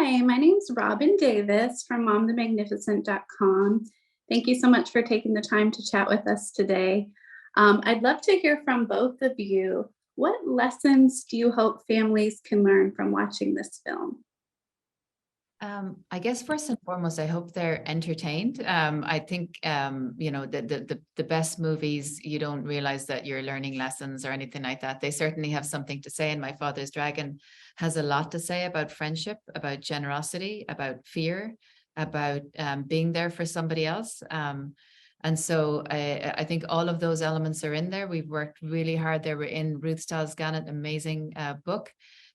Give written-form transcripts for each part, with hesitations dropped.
Hi, my name's Robin Davis from momthemagnificent.com. Thank you so much for taking the time to chat with us today. I'd love to hear from both of you. What lessons do you hope families can learn from watching this film? I guess first and foremost, I hope they're entertained. I think the best movies, you don't realize that you're learning lessons or anything like that. They certainly have something to say, and My Father's Dragon has a lot to say about friendship, about generosity, about fear, about being there for somebody else. And so I think all of those elements are in there. We've worked really hard. They were in Ruth Stiles Gannett, amazing book.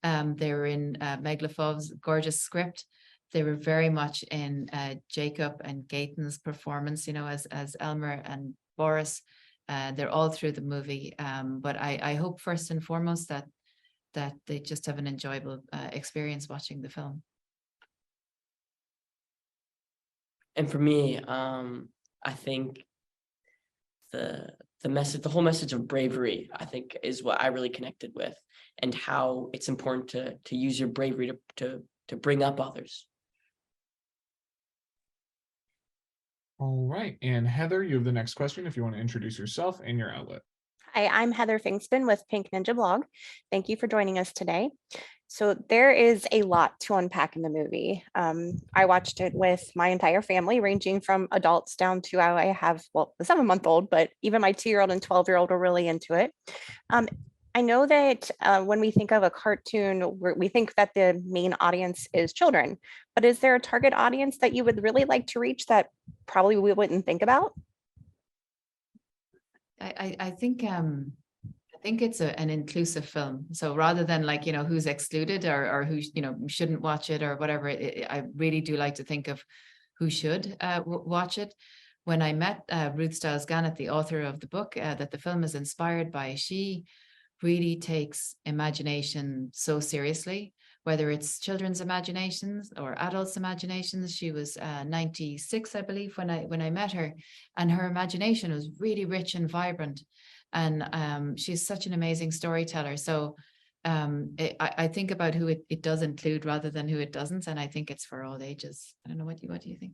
They were in Meg LeFauve's gorgeous script. They were very much in Jacob and Gaten's performance, as Elmer and Boris. They're all through the movie. But I hope first and foremost that they just have an enjoyable experience watching the film. And for me, I think the message, the whole message of bravery, I think, is what I really connected with, and how it's important to use your bravery to bring up others. All right. And Heather, you have the next question if you want to introduce yourself and your outlet. Hi, I'm Heather Fingston with Pink Ninja Blog. Thank you for joining us today. So there is a lot to unpack in the movie. I watched it with my entire family, ranging from adults down to I have, well, a 7-month-old, but even my 2-year-old and 12-year-old are really into it. I know that when we think of a cartoon, we think that the main audience is children, but is there a target audience that you would really like to reach that probably we wouldn't think about? I think it's an inclusive film. So rather than who's excluded or who shouldn't watch it or whatever, I really do like to think of who should watch it. When I met Ruth Stiles Gannett, the author of the book that the film is inspired by, she really takes imagination so seriously, whether it's children's imaginations or adults' imaginations. She was 96, I believe, when I met her, and her imagination was really rich and vibrant. And she's such an amazing storyteller. So I think about who it does include rather than who it doesn't, and I think it's for all ages. I don't know, what do you think?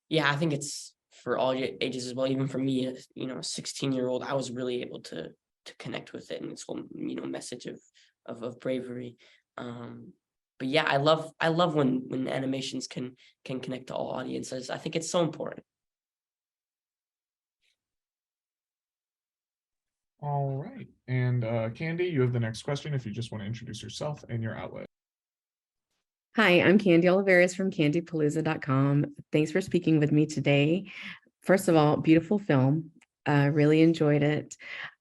Yeah, I think it's for all ages as well. Even for me, a 16-year-old, I was really able to connect with it and its whole message of bravery. But yeah, I love when animations can connect to all audiences. I think it's so important. All right. And Candy, you have the next question if you just want to introduce yourself and your outlet. Hi, I'm Candy Oliveris from candypalooza.com. Thanks for speaking with me today. First of all, beautiful film. Really enjoyed it.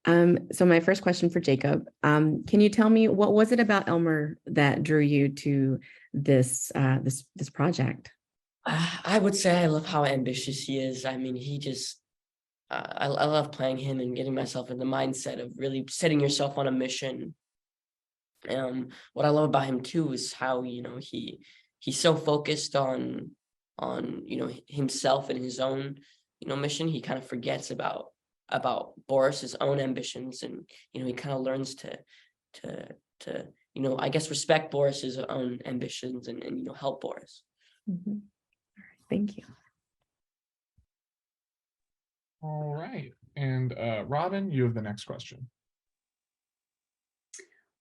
So my first question for Jacob, can you tell me, what was it about Elmer that drew you to this project? I would say I love how ambitious he is. I mean, he just, I love playing him and getting myself in the mindset of really setting yourself on a mission. What I love about him too is how, he's so focused on himself and his own, mission. He kind of forgets about Boris's own ambitions, and he kind of learns to I guess respect Boris's own ambitions and help Boris. Mm-hmm. All right, thank you. All right. And Robin, you have the next question.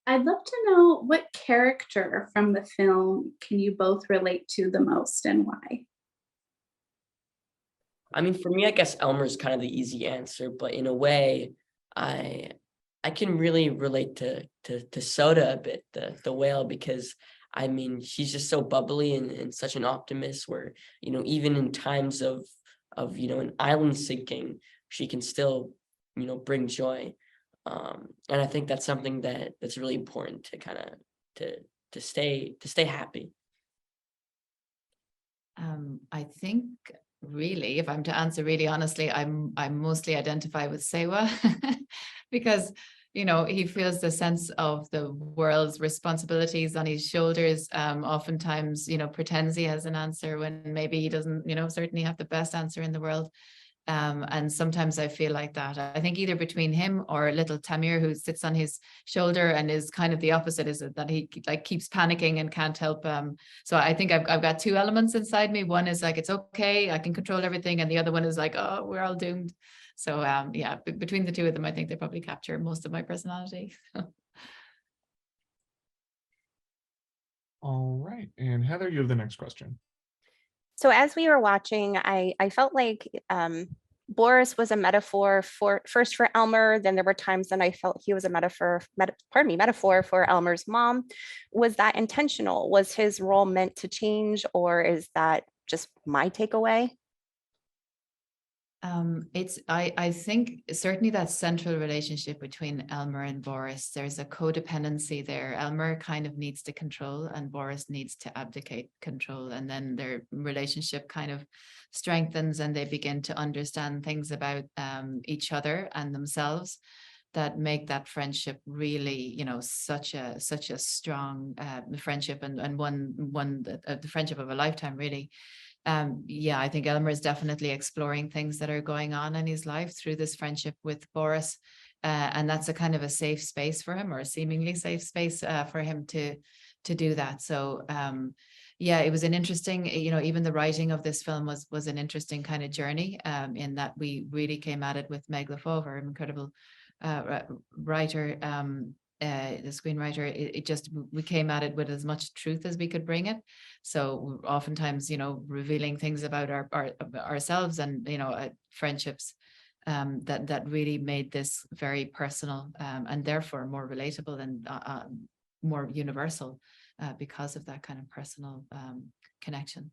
I'd love to know, what character from the film can you both relate to the most and why? I mean, for me, I guess Elmer's kind of the easy answer, but in a way, I can really relate to Soda a bit, the whale, because I mean, she's just so bubbly and such an optimist where, even in times of an island sinking, she can still, bring joy. And I think that's something that's really important to kind of to stay happy. I think really, if I'm to answer really honestly, I'm mostly identify with Sewa because he feels the sense of the world's responsibilities on his shoulders. Oftentimes, pretends he has an answer when maybe he doesn't, certainly have the best answer in the world. And sometimes I feel like that. I think either between him or little Tamir, who sits on his shoulder and is kind of the opposite, is that he like keeps panicking and can't help. So I think I've got two elements inside me. One is like, it's okay, I can control everything. And the other one is like, oh, we're all doomed. So yeah, between the two of them, I think they probably capture most of my personality. All right. And Heather, you have the next question. So as we were watching, I felt like Boris was a metaphor first for Elmer. Then there were times when I felt he was a metaphor for Elmer's mom. Was that intentional? Was his role meant to change, or is that just my takeaway? I think certainly that central relationship between Elmer and Boris, there's a codependency there. Elmer kind of needs to control and Boris needs to abdicate control. And then their relationship kind of strengthens and they begin to understand things about each other and themselves that make that friendship really, such a strong friendship and the friendship of a lifetime, really. Yeah, I think Elmer is definitely exploring things that are going on in his life through this friendship with Boris. And that's a kind of a safe space for him, or a seemingly safe space for him to do that. So yeah, it was an interesting, even the writing of this film was an interesting kind of journey in that we really came at it with Meg LaFauve, our incredible writer, the screenwriter. We came at it with as much truth as we could bring it. So oftentimes, revealing things about ourselves and, friendships that really made this very personal and therefore more relatable and more universal because of that kind of personal connection.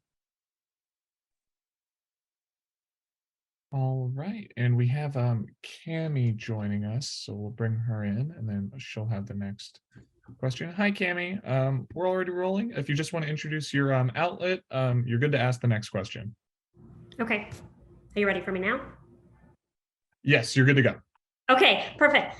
All right. And we have Cami joining us. So we'll bring her in and then she'll have the next question. Hi, Cami. We're already rolling. If you just want to introduce your outlet, you're good to ask the next question. Okay. Are you ready for me now? Yes, you're good to go. Okay, perfect.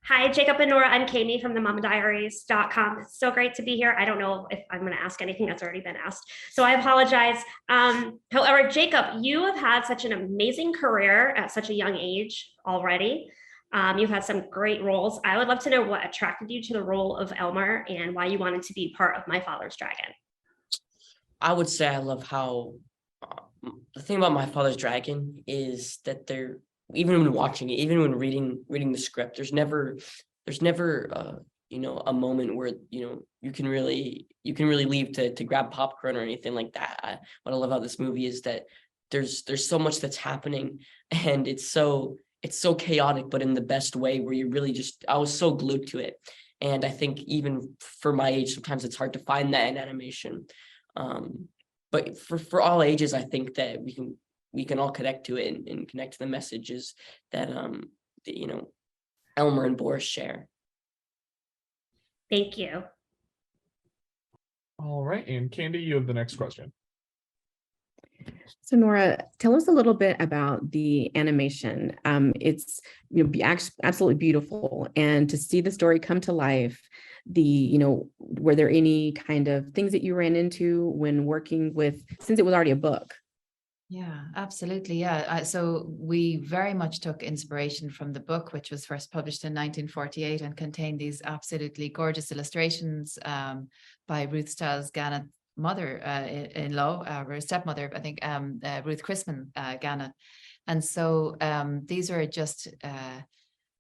Hi, Jacob and Nora. I'm Kami from the mamadiaries.com. It's so great to be here. I don't know if I'm going to ask anything that's already been asked, so I apologize. However, Jacob, you have had such an amazing career at such a young age already. You've had some great roles. I would love to know what attracted you to the role of Elmer and why you wanted to be part of My Father's Dragon. I would say I love how the thing about My Father's Dragon is that they're, even when watching it, even when reading the script, there's never a moment where you can really leave to grab popcorn or anything like that. What I love about this movie is that there's so much that's happening and it's so chaotic, but in the best way, where you really I was so glued to it. And I think even for my age, sometimes it's hard to find that in animation. But for all ages, I think that we can all connect to it and connect to the messages that Elmer and Boris share. Thank you. All right. And Candy, you have the next question. So Nora, tell us a little bit about the animation. It's absolutely beautiful, and to see the story come to life. Were there any kind of things that you ran into when working with, since it was already a book? Yeah, absolutely. Yeah. So we very much took inspiration from the book, which was first published in 1948 and contained these absolutely gorgeous illustrations by Ruth Stiles Gannett, mother-in-law, or stepmother, I think, Ruth Gannett. And so these are just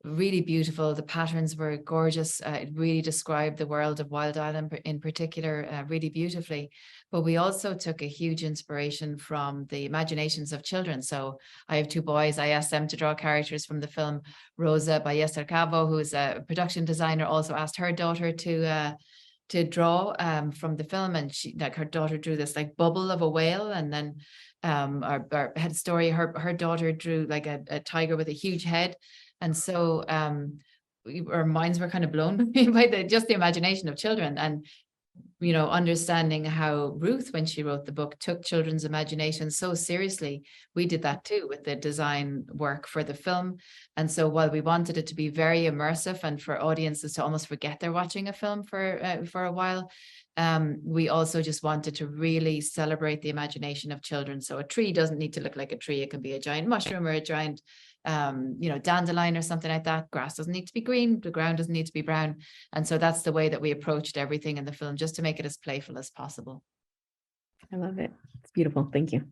really beautiful. The patterns were gorgeous. It really described the world of Wild Island in particular really beautifully. But we also took a huge inspiration from the imaginations of children. So I have two boys. I asked them to draw characters from the film. Rosa Ballester Cabo, who is a production designer, also asked her daughter to draw from the film, and her daughter drew this like bubble of a whale, and then our head story, her daughter drew like a tiger with a huge head. And so our minds were kind of blown by the imagination of children, and understanding how Ruth, when she wrote the book, took children's imagination so seriously. We did that too with the design work for the film. And so while we wanted it to be very immersive and for audiences to almost forget they're watching a film for a while, We also just wanted to really celebrate the imagination of children. So a tree doesn't need to look like a tree. It can be a giant mushroom or a giant, dandelion or something like that. Grass doesn't need to be green. The ground doesn't need to be brown. And so that's the way that we approached everything in the film, just to make it as playful as possible. I love it. It's beautiful. Thank you.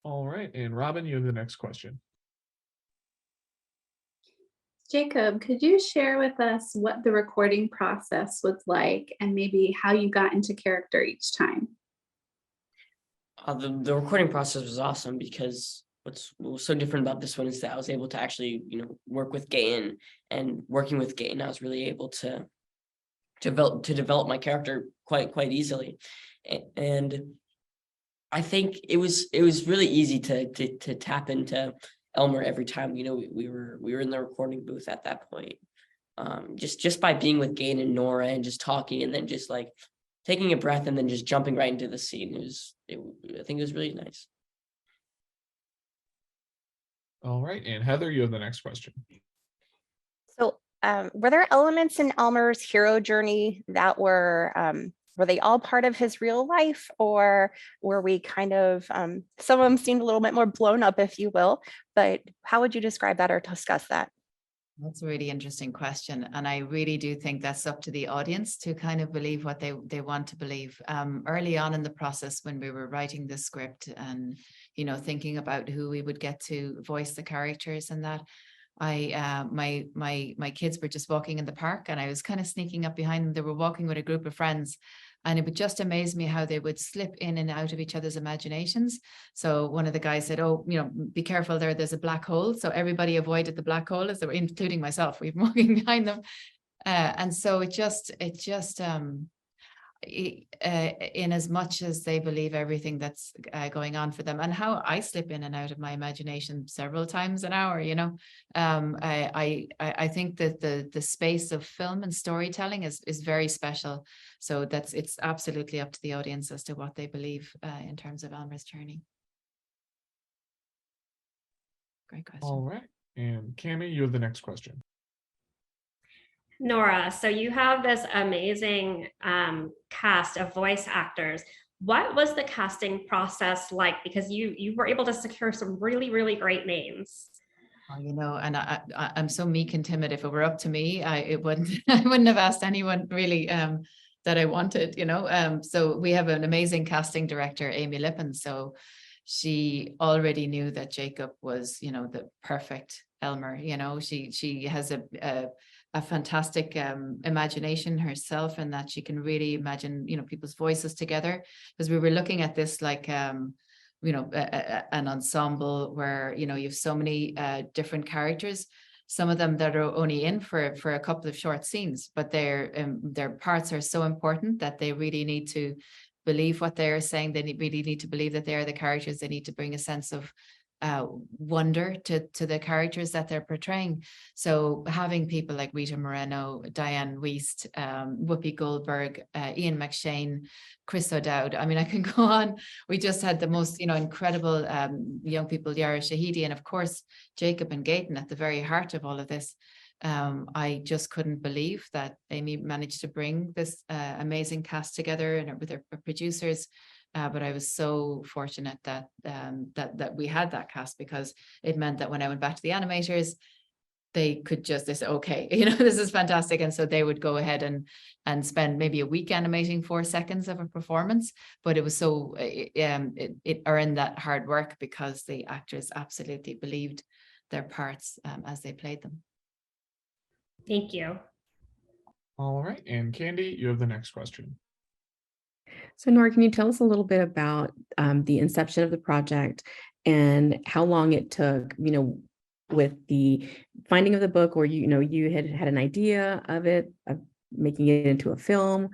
All right. And Robin, you have the next question. Jacob, could you share with us what the recording process was like and maybe how you got into character each time? The recording process was awesome because what was so different about this one is that I was able to actually, work with Gaten, and working with Gaten, I was really able to develop my character quite easily. And I think it was really easy to tap into Elmer every time. We were in the recording booth at that point. Just by being with Gaten and Nora and just talking, and then just like taking a breath and then just jumping right into the scene. I think it was really nice. All right. And Heather, you have the next question. So were there elements in Elmer's hero journey that were they all part of his real life, or were we kind of, some of them seemed a little bit more blown up, if you will, but how would you describe that or discuss that? That's a really interesting question. And I really do think that's up to the audience to kind of believe what they want to believe. Early on in the process, when we were writing the script and, thinking about who we would get to voice the characters and that, my kids were just walking in the park, and I was kind of sneaking up behind them. They were walking with a group of friends, and it would just amaze me how they would slip in and out of each other's imaginations. So one of the guys said, "Oh, be careful there's a black hole." So everybody avoided the black hole, as they were, including myself. We've been walking behind them. And so it just in as much as they believe everything that's going on for them, and how I slip in and out of my imagination several times an hour, I think that the space of film and storytelling is very special. So it's absolutely up to the audience as to what they believe in terms of Elmer's journey. Great question. All right. And Cammie, you have the next question. Nora, so you have this amazing cast of voice actors. What was the casting process like? Because you were able to secure some really, really great names. And I'm so meek and timid. If it were up to me, I wouldn't have asked anyone really that I wanted, So we have an amazing casting director, Amy Lippin. So she already knew that Jacob was, the perfect Elmer. She has a fantastic imagination herself, and that she can really imagine, people's voices together. Because we were looking at this like, an ensemble where, you have so many different characters, some of them that are only in for a couple of short scenes, but their parts are so important that they really need to believe what they're saying. They really need to believe that they are the characters. They need to bring a sense of wonder to the characters that they're portraying. So having people like Rita Moreno, Diane Wiest, Whoopi Goldberg, Ian McShane, Chris O'Dowd, I mean, I can go on. We just had the most incredible young people, Yara Shahidi, and of course Jacob and Gaten at the very heart of all of this. I just couldn't believe that Amy managed to bring this amazing cast together and with her producers. But I was so fortunate that that we had that cast, because it meant that when I went back to the animators, they said, okay, this is fantastic. And so they would go ahead and spend maybe a week animating 4 seconds of a performance. But it was so, it earned that hard work because the actors absolutely believed their parts as they played them. Thank you. All right. And Candy, you have the next question. So Nora, can you tell us a little bit about the inception of the project and how long it took, with the finding of the book, or, you had an idea of it, of making it into a film?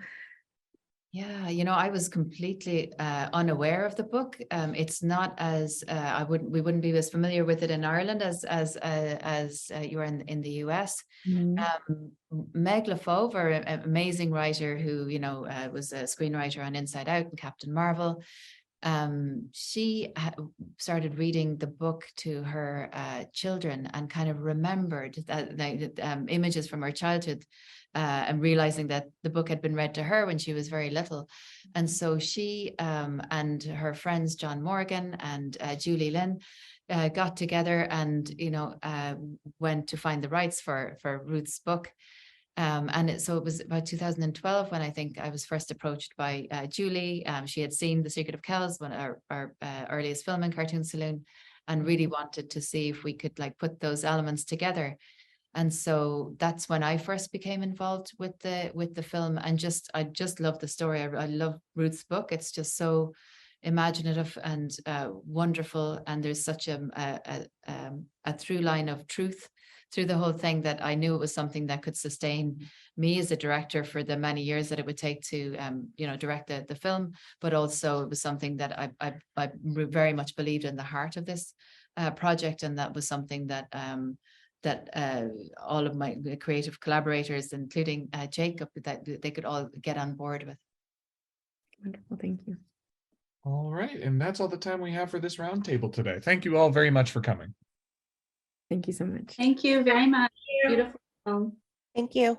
Yeah, I was completely unaware of the book. It's not as we wouldn't be as familiar with it in Ireland as you are in the US. Meg LaFauve, an amazing writer who was a screenwriter on Inside Out and Captain Marvel. She started reading the book to her children and kind of remembered that images from her childhood and realizing that the book had been read to her when she was very little. And so she and her friends, John Morgan and Julie Lynn, got together and, went to find the rights for Ruth's book. So it was about 2012 when I think I was first approached by Julie. She had seen The Secret of Kells, one of our earliest film in Cartoon Saloon, and really wanted to see if we could like put those elements together. And so that's when I first became involved with the film, and I just love the story. I love Ruth's book. It's just so imaginative and wonderful, and there's such a through line of truth through the whole thing that I knew it was something that could sustain me as a director for the many years that it would take to direct the film, but also it was something that I very much believed in the heart of this project, and that was something that all of my creative collaborators, including Jacob, that they could all get on board with. Wonderful, thank you. All right, and that's all the time we have for this roundtable today. Thank you all very much for coming. Thank you so much. Thank you very much. Thank you. Beautiful film. Thank you.